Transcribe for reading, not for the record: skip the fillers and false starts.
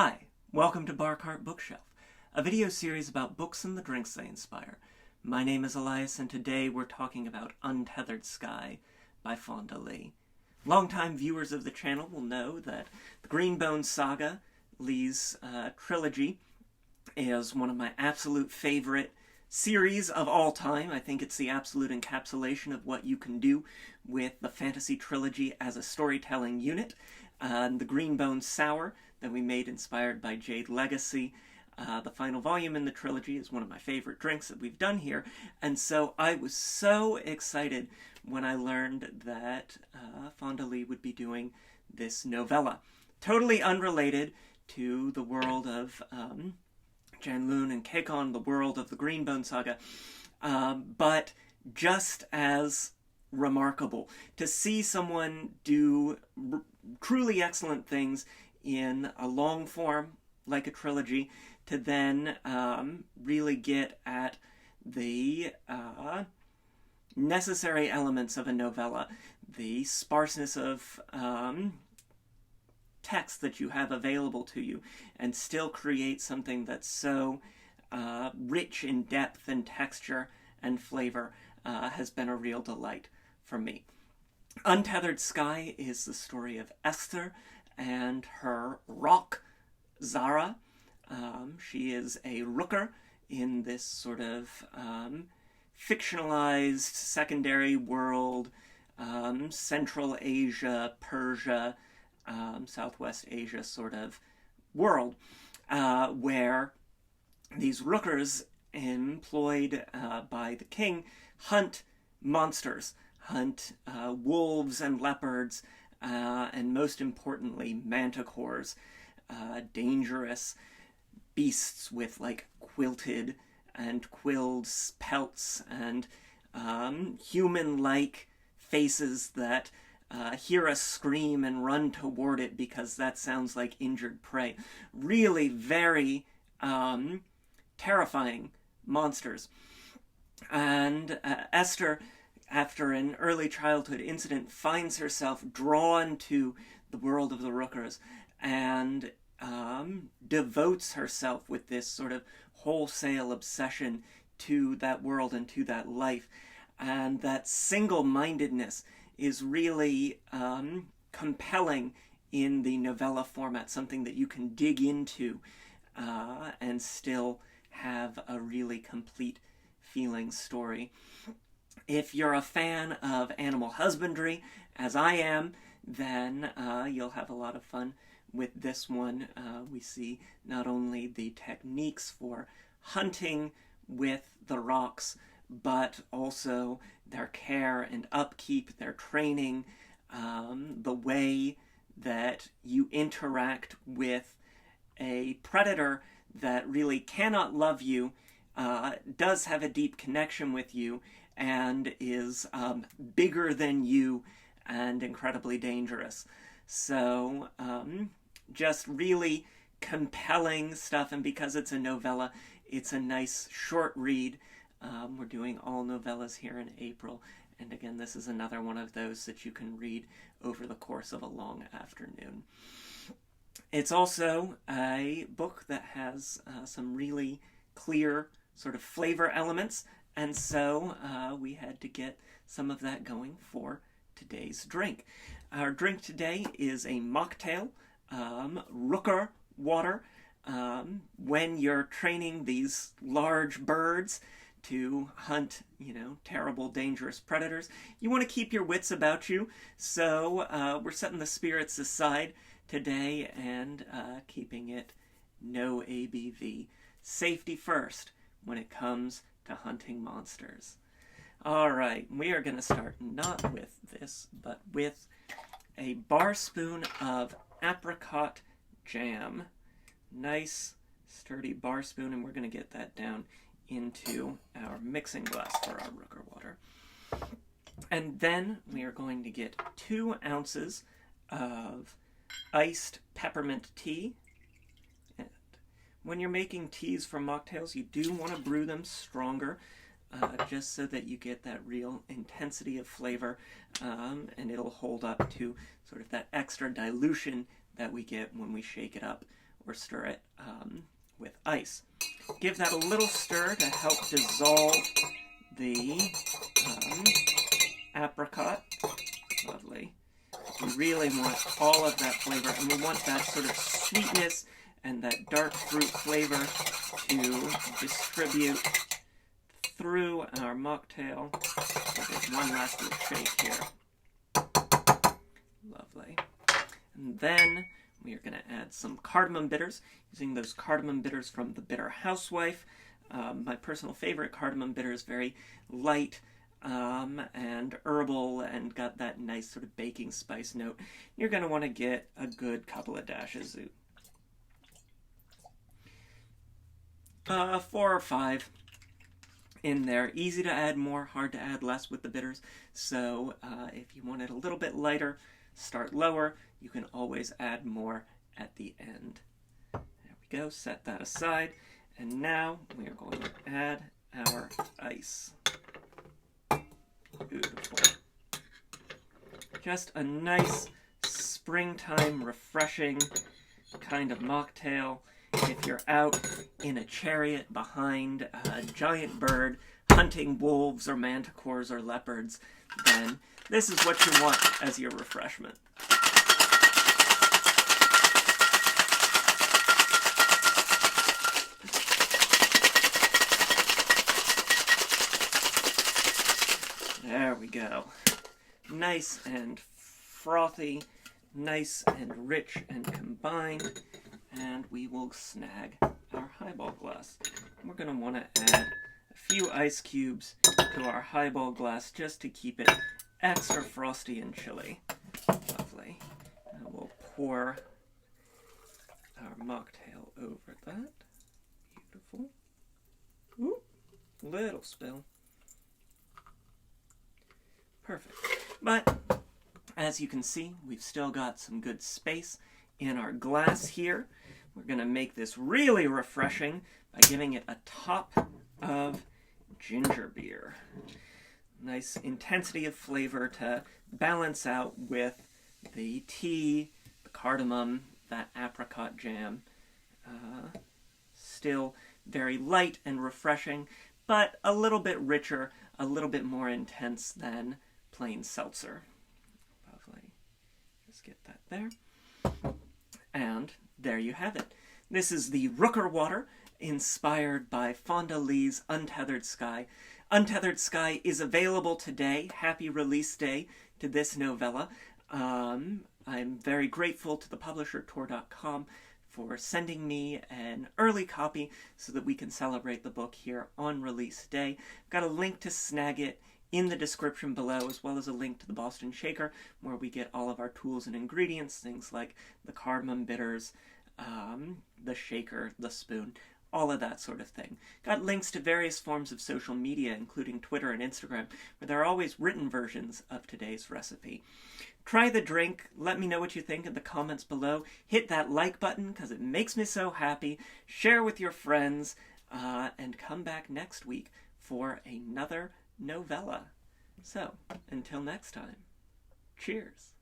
Hi, welcome to Bar Cart Bookshelf, a video series about books and the drinks they inspire. My name is Elias, and today we're talking about Untethered Sky by Fonda Lee. Longtime viewers of the channel will know that the Greenbone Saga, Lee's trilogy, is one of my absolute favorite series of all time. I think it's the absolute encapsulation of what you can do with the fantasy trilogy as a storytelling unit. The Greenbone that we made inspired by Jade Legacy. The final volume in the trilogy is one of my favorite drinks that we've done here, and so I was so excited when I learned that Fonda Lee would be doing this novella. Totally unrelated to the world of Janloon and Keikon, the world of the Greenbone Saga, but just as remarkable to see someone do truly excellent things in a long form like a trilogy, to then really get at the necessary elements of a novella, the sparseness of text that you have available to you, and still create something that's so rich in depth and texture and flavor has been a real delight for me. Untethered Sky is the story of Esther and her rock, Zara. She is a Ruhker in this sort of fictionalized secondary world, Central Asia, Persia, Southwest Asia sort of world, where these Ruhkers employed by the king hunt monsters, hunt wolves and leopards, and most importantly, manticores, dangerous beasts with like quilted and quilled pelts and human-like faces that hear us scream and run toward it because that sounds like injured prey. Really very terrifying monsters. And Esther, after an early childhood incident, finds herself drawn to the world of the Ruhkers and devotes herself with this sort of wholesale obsession to that world and to that life. And that single-mindedness is really compelling in the novella format, something that you can dig into and still have a really complete feeling story. If you're a fan of animal husbandry, as I am, then you'll have a lot of fun with this one. We see not only the techniques for hunting with the rocks, but also their care and upkeep, their training, the way that you interact with a predator that really cannot love you, does have a deep connection with you, and is bigger than you and incredibly dangerous. So just really compelling stuff, and because it's a novella, it's a nice short read. We're doing all novellas here in April, and again, this is another one of those that you can read over the course of a long afternoon. It's also a book that has some really clear sort of flavor elements, and so we had to get some of that going for today's drink. Our drink today is a Mocktail, Ruhker Water. When you're training these large birds to hunt, terrible, dangerous predators, you want to keep your wits about you, so we're setting the spirits aside today and keeping it no ABV. Safety first when it comes to hunting monsters. Alright, we are going to start not with this, but with a bar spoon of apricot jam. Nice, sturdy bar spoon, and we're going to get that down into our mixing glass for our Ruhker water. And then we are going to get 2 ounces of iced peppermint tea. And when you're making teas for mocktails, you do want to brew them stronger, just so that you get that real intensity of flavor, and it'll hold up to sort of that extra dilution that we get when we shake it up or stir it with ice. Give that a little stir to help dissolve the apricot. Lovely. We really want all of that flavor, and we want that sort of sweetness and that dark fruit flavor to distribute through our mocktail. There's one last little shake here. Lovely. And then we are going to add some cardamom bitters, using those cardamom bitters from The Bitter Housewife. My personal favorite cardamom bitter is very light and herbal and got that nice sort of baking spice note. You're going to want to get a good couple of dashes. 4 or 5 in there. Easy to add more, hard to add less with the bitters. So if you want it a little bit lighter, start lower. You can always add more at the end. There we go. Set that aside. And now we are going to add our ice. Beautiful. Just a nice springtime refreshing kind of mocktail. If you're out in a chariot behind a giant bird hunting wolves or manticores or leopards, then this is what you want as your refreshment. There we go. Nice and frothy, nice and rich and combined. And we will snag our highball glass. We're going to want to add a few ice cubes to our highball glass just to keep it extra frosty and chilly. Lovely. And we'll pour our mocktail over that. Beautiful. Ooh, little spill. Perfect. But as you can see, we've still got some good space in our glass here. We're going to make this really refreshing by giving it a top of ginger beer. Nice intensity of flavor to balance out with the tea, the cardamom, that apricot jam. Still very light and refreshing, but a little bit richer, a little bit more intense than plain seltzer. Lovely. Just get that there. And there you have it. This is the Ruhker Water, inspired by Fonda Lee's Untethered Sky. Untethered Sky is available today. Happy release day to this novella. I'm very grateful to the publisher Tor.com for sending me an early copy so that we can celebrate the book here on release day. I've got a link to snag it in the description below, as well as a link to the Boston Shaker, where we get all of our tools and ingredients, things like the cardamom bitters, the shaker, the spoon, all of that sort of thing. Got links to various forms of social media, including Twitter and Instagram, where there are always written versions of today's recipe. Try the drink. Let me know what you think in the comments below. Hit that like button, because it makes me so happy. Share with your friends, and come back next week for another novella. So, until next time, cheers.